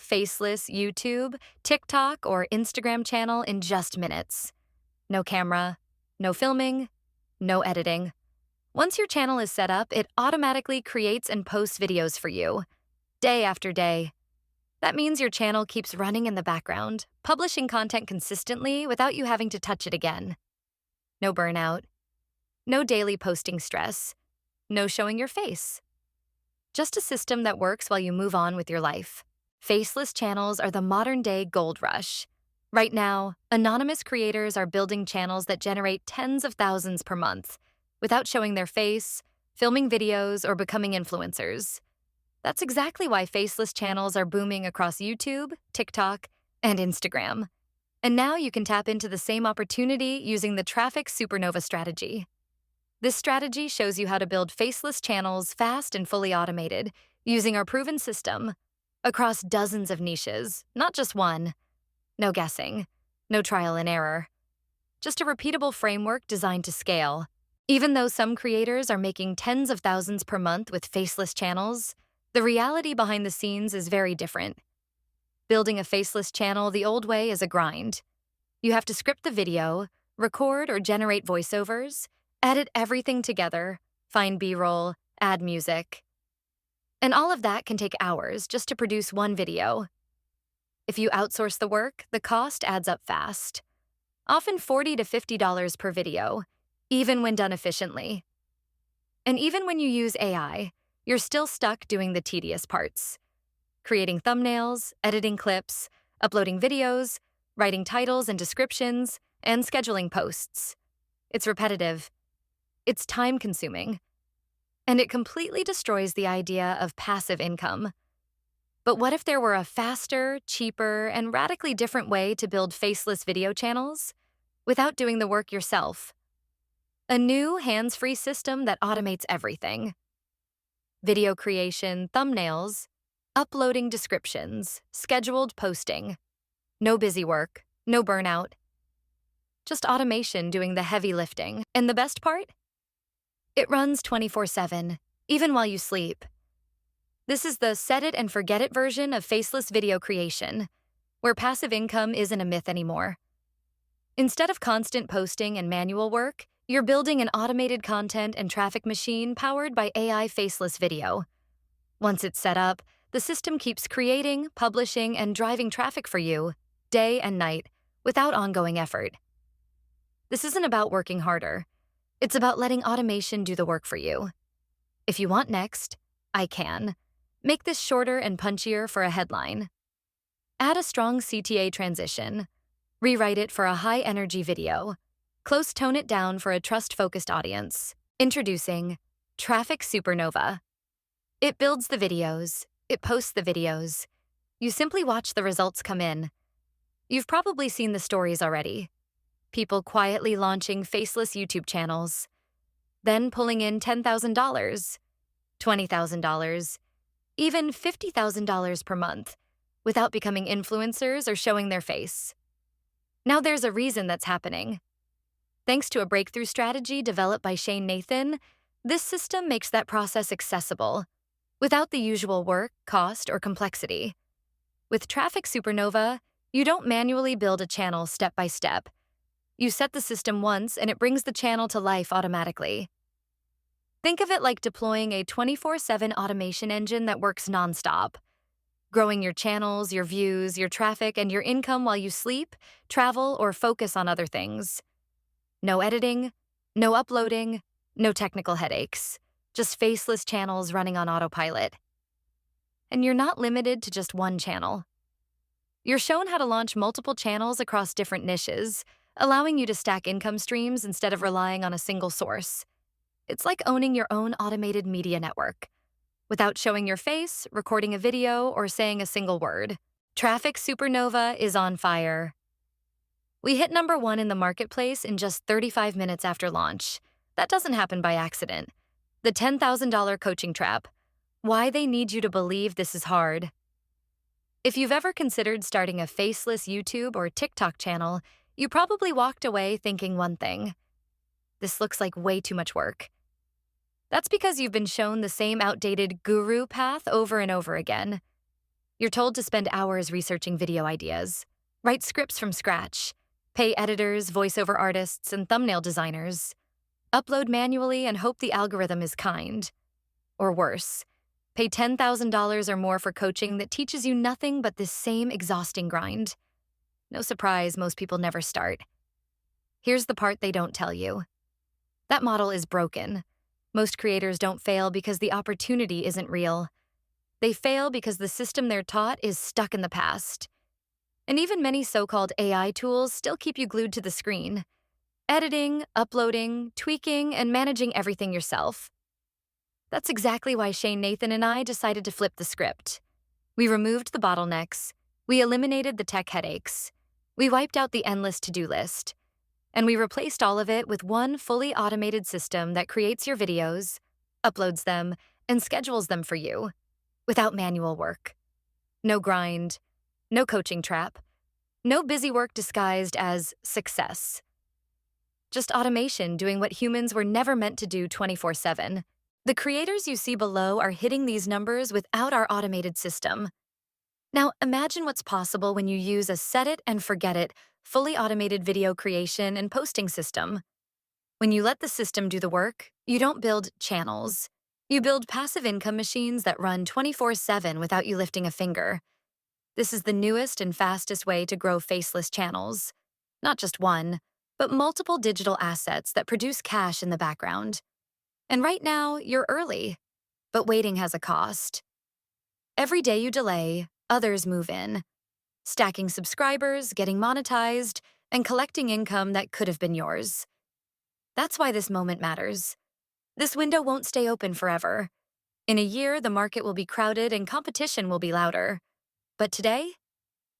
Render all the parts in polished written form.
faceless YouTube, TikTok, or Instagram channel in just minutes. No camera, no filming, no editing. Once your channel is set up, it automatically creates and posts videos for you, day after day. That means your channel keeps running in the background, publishing content consistently without you having to touch it again. No burnout, no daily posting stress, no showing your face. Just a system that works while you move on with your life. Faceless channels are the modern-day gold rush. Right now, anonymous creators are building channels that generate tens of thousands per month without showing their face, filming videos, or becoming influencers. That's exactly why faceless channels are booming across YouTube, TikTok, and Instagram. And now you can tap into the same opportunity using the traffic supernova strategy. This strategy shows you how to build faceless channels fast and fully automated using our proven system across dozens of niches, not just one. No guessing, no trial and error. Just a repeatable framework designed to scale. Even though some creators are making tens of thousands per month with faceless channels, the reality behind the scenes is very different. Building a faceless channel the old way is a grind. You have to script the video, record or generate voiceovers, edit everything together, find B-roll, add music. And all of that can take hours just to produce one video. If you outsource the work, the cost adds up fast. Often $40 to $50 per video, even when done efficiently. And even when you use AI, you're still stuck doing the tedious parts. Creating thumbnails, editing clips, uploading videos, writing titles and descriptions, and scheduling posts. It's repetitive. It's time-consuming. And it completely destroys the idea of passive income. But what if there were a faster, cheaper, and radically different way to build faceless video channels without doing the work yourself? A new, hands-free system that automates everything. Video creation, thumbnails, uploading descriptions, scheduled posting. No busy work, no burnout. Just automation doing the heavy lifting. And the best part? It runs 24/7, even while you sleep. This is the set-it-and-forget-it version of faceless video creation, where passive income isn't a myth anymore. Instead of constant posting and manual work, you're building an automated content and traffic machine powered by AI faceless video. Once it's set up, the system keeps creating, publishing, and driving traffic for you, day and night, without ongoing effort. This isn't about working harder. It's about letting automation do the work for you. If you want next, I can. Make this shorter and punchier for a headline. Add a strong CTA transition. Rewrite it for a high-energy video. Close tone it down for a trust-focused audience. Introducing Traffic Supernova. It builds the videos. It posts the videos. You simply watch the results come in. You've probably seen the stories already. People quietly launching faceless YouTube channels, then pulling in $10,000, $20,000, even $50,000 per month, without becoming influencers or showing their face. Now there's a reason that's happening. Thanks to a breakthrough strategy developed by Shane Nathan, this system makes that process accessible, without the usual work, cost, or complexity. With Traffic Supernova, you don't manually build a channel step by step. You set the system once and it brings the channel to life automatically. Think of it like deploying a 24/7 automation engine that works nonstop, growing your channels, your views, your traffic, and your income while you sleep, travel, or focus on other things. No editing, no uploading, no technical headaches, just faceless channels running on autopilot. And you're not limited to just one channel. You're shown how to launch multiple channels across different niches, allowing you to stack income streams instead of relying on a single source. It's like owning your own automated media network, without showing your face, recording a video, or saying a single word. Traffic Supernova is on fire. We hit #1 in the marketplace in just 35 minutes after launch. That doesn't happen by accident. The $10,000 coaching trap. Why they need you to believe this is hard. If you've ever considered starting a faceless YouTube or TikTok channel, you probably walked away thinking one thing: this looks like way too much work. That's because you've been shown the same outdated guru path over and over again. You're told to spend hours researching video ideas, write scripts from scratch, pay editors, voiceover artists, and thumbnail designers, upload manually and hope the algorithm is kind. Or worse, pay $10,000 or more for coaching that teaches you nothing but this same exhausting grind. No surprise, most people never start. Here's the part they don't tell you. That model is broken. Most creators don't fail because the opportunity isn't real. They fail because the system they're taught is stuck in the past. And even many so-called AI tools still keep you glued to the screen, editing, uploading, tweaking, and managing everything yourself. That's exactly why Shane Nathan and I decided to flip the script. We removed the bottlenecks, we eliminated the tech headaches, we wiped out the endless to-do list, and we replaced all of it with one fully automated system that creates your videos, uploads them, and schedules them for you, without manual work. No grind, no coaching trap, no busy work disguised as success. Just automation doing what humans were never meant to do 24/7. The creators you see below are hitting these numbers without our automated system. Now imagine what's possible when you use a set-it-and-forget-it, fully automated video creation and posting system. When you let the system do the work, you don't build channels. You build passive income machines that run 24/7 without you lifting a finger. This is the newest and fastest way to grow faceless channels. Not just one, but multiple digital assets that produce cash in the background. And right now, you're early, but waiting has a cost. Every day you delay, others move in, stacking subscribers, getting monetized, and collecting income that could have been yours. That's why this moment matters. This window won't stay open forever. In a year, the market will be crowded and competition will be louder. But today,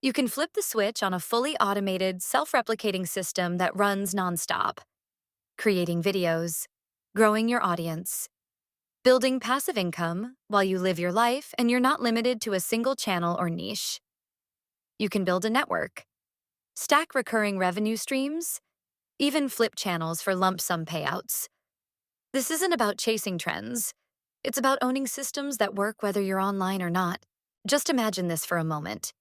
you can flip the switch on a fully automated, self-replicating system that runs nonstop, creating videos, growing your audience, building passive income while you live your life and you're not limited to a single channel or niche. You can build a network, stack recurring revenue streams, even flip channels for lump sum payouts. This isn't about chasing trends. It's about owning systems that work whether you're online or not. Just imagine this for a moment.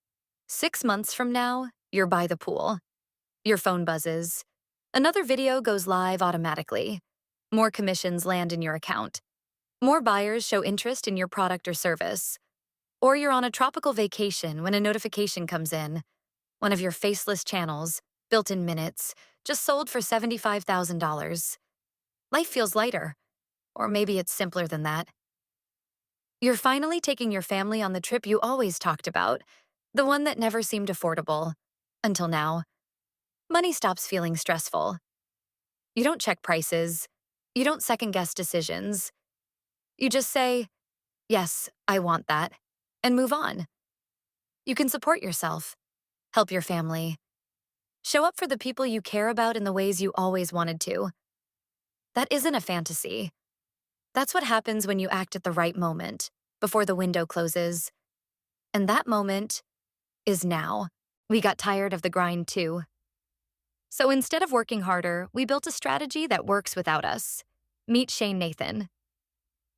6 months from now, you're by the pool. Your phone buzzes. Another video goes live automatically. More commissions land in your account. More buyers show interest in your product or service. Or you're on a tropical vacation when a notification comes in. One of your faceless channels, built in minutes, just sold for $75,000. Life feels lighter. Or maybe it's simpler than that. You're finally taking your family on the trip you always talked about, the one that never seemed affordable. Until now. Money stops feeling stressful. You don't check prices. You don't second-guess decisions. You just say, yes, I want that, and move on. You can support yourself, help your family, show up for the people you care about in the ways you always wanted to. That isn't a fantasy. That's what happens when you act at the right moment, before the window closes. And that moment is now. We got tired of the grind too. So instead of working harder, we built a strategy that works without us. Meet Shane Nathan.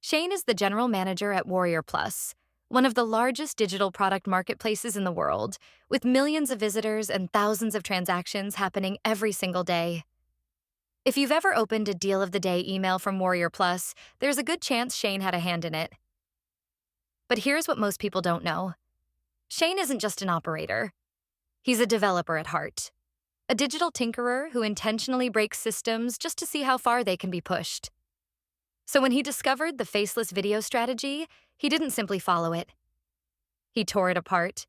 Shane is the general manager at Warrior Plus, one of the largest digital product marketplaces in the world, with millions of visitors and thousands of transactions happening every single day. If you've ever opened a Deal of the Day email from Warrior Plus, there's a good chance Shane had a hand in it. But here's what most people don't know. Shane isn't just an operator. He's a developer at heart. A digital tinkerer who intentionally breaks systems just to see how far they can be pushed. So when he discovered the faceless video strategy, he didn't simply follow it. He tore it apart.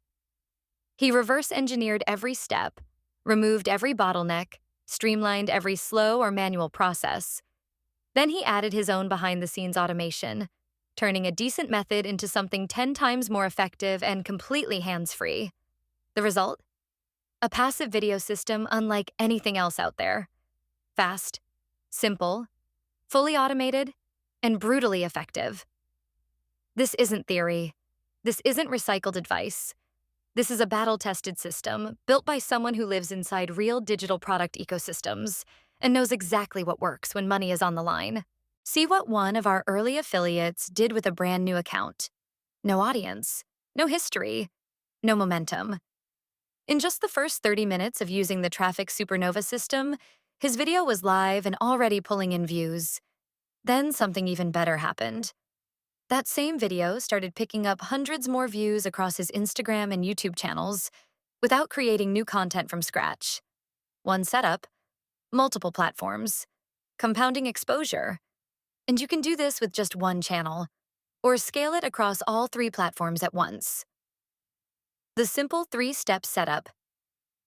He reverse-engineered every step, removed every bottleneck, streamlined every slow or manual process. Then he added his own behind-the-scenes automation, turning a decent method into something 10 times more effective and completely hands-free. The result? A passive video system unlike anything else out there. Fast, simple, fully automated, and brutally effective. This isn't theory. This isn't recycled advice. This is a battle-tested system built by someone who lives inside real digital product ecosystems and knows exactly what works when money is on the line. See what one of our early affiliates did with a brand new account. No audience, no history, no momentum. In just the first 30 minutes of using the Traffic Supernova system, his video was live and already pulling in views. Then something even better happened. That same video started picking up hundreds more views across his Instagram and YouTube channels without creating new content from scratch. One setup, multiple platforms, compounding exposure. And you can do this with just one channel, or scale it across all 3 platforms at once. The simple 3-step setup.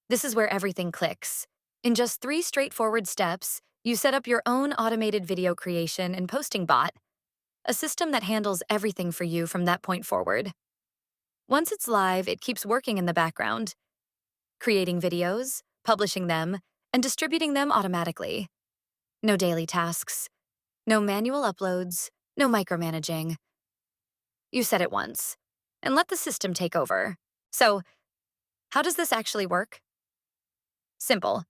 This is where everything clicks. In just 3 straightforward steps, you set up your own automated video creation and posting bot, a system that handles everything for you from that point forward. Once it's live, it keeps working in the background, creating videos, publishing them, and distributing them automatically. No daily tasks, no manual uploads, no micromanaging. You set it once, and let the system take over. So, how does this actually work? Simple.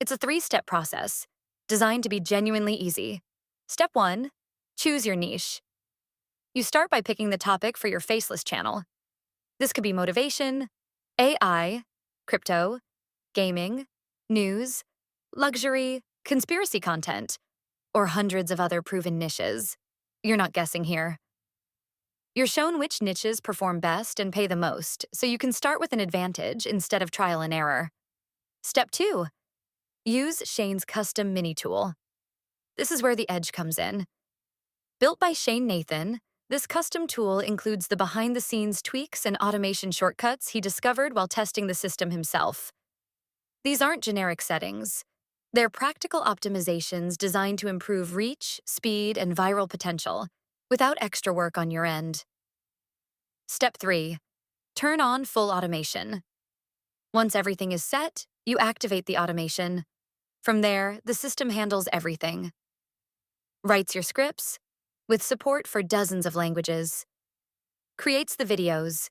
It's a 3-step process, designed to be genuinely easy. Step 1, choose your niche. You start by picking the topic for your faceless channel. This could be motivation, AI, crypto, gaming, news, luxury, conspiracy content, or hundreds of other proven niches. You're not guessing here. You're shown which niches perform best and pay the most, so you can start with an advantage instead of trial and error. Step 2, use Shane's custom mini tool. This is where the edge comes in. Built by Shane Nathan, this custom tool includes the behind-the-scenes tweaks and automation shortcuts he discovered while testing the system himself. These aren't generic settings. They're practical optimizations designed to improve reach, speed, and viral potential, without extra work on your end. Step 3, turn on full automation. Once everything is set, you activate the automation. From there, the system handles everything. Writes your scripts, with support for dozens of languages. Creates the videos,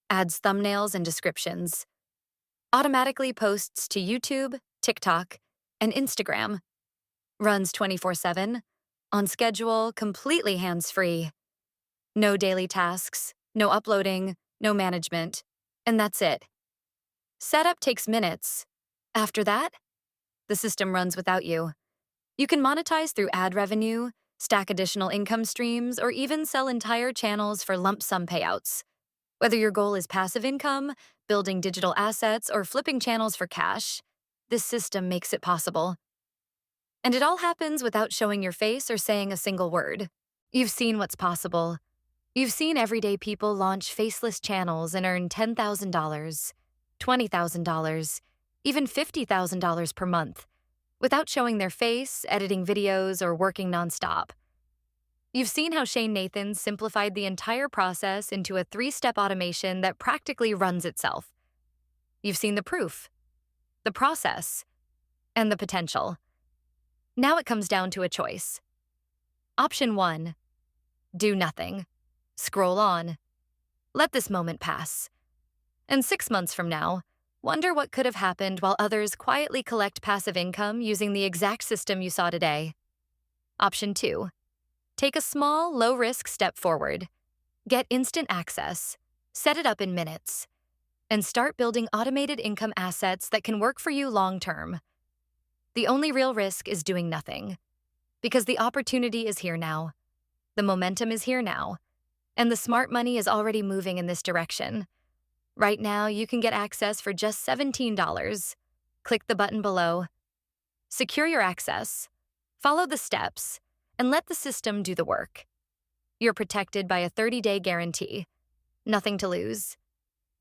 adds thumbnails and descriptions. Automatically posts to YouTube, TikTok, and Instagram. Runs 24/7, on schedule, completely hands-free. No daily tasks, no uploading, no management, and that's it. Setup takes minutes. After that, the system runs without you. You can monetize through ad revenue, stack additional income streams, or even sell entire channels for lump sum payouts. Whether your goal is passive income, building digital assets, or flipping channels for cash, this system makes it possible. And it all happens without showing your face or saying a single word. You've seen what's possible. You've seen everyday people launch faceless channels and earn $10,000, $20,000, even $50,000 per month, without showing their face, editing videos, or working nonstop. You've seen how Shane Nathan simplified the entire process into a 3-step automation that practically runs itself. You've seen the proof, the process, and the potential. Now it comes down to a choice. Option 1, do nothing. Scroll on. Let this moment pass. And 6 months from now, wonder what could have happened while others quietly collect passive income using the exact system you saw today. Option 2, take a small, low-risk step forward. Get instant access, set it up in minutes, and start building automated income assets that can work for you long-term. The only real risk is doing nothing, because the opportunity is here now, the momentum is here now, and the smart money is already moving in this direction. Right now, you can get access for just $17. Click the button below. Secure your access, follow the steps, and let the system do the work. You're protected by a 30-day guarantee. Nothing to lose,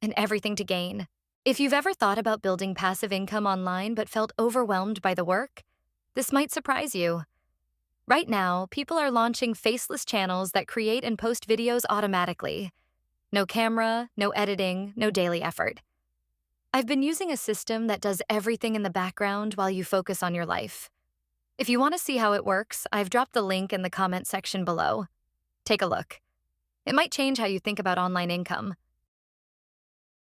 and everything to gain. If you've ever thought about building passive income online but felt overwhelmed by the work, this might surprise you. Right now, people are launching faceless channels that create and post videos automatically. No camera, no editing, no daily effort. I've been using a system that does everything in the background while you focus on your life. If you want to see how it works, I've dropped the link in the comment section below. Take a look. It might change how you think about online income.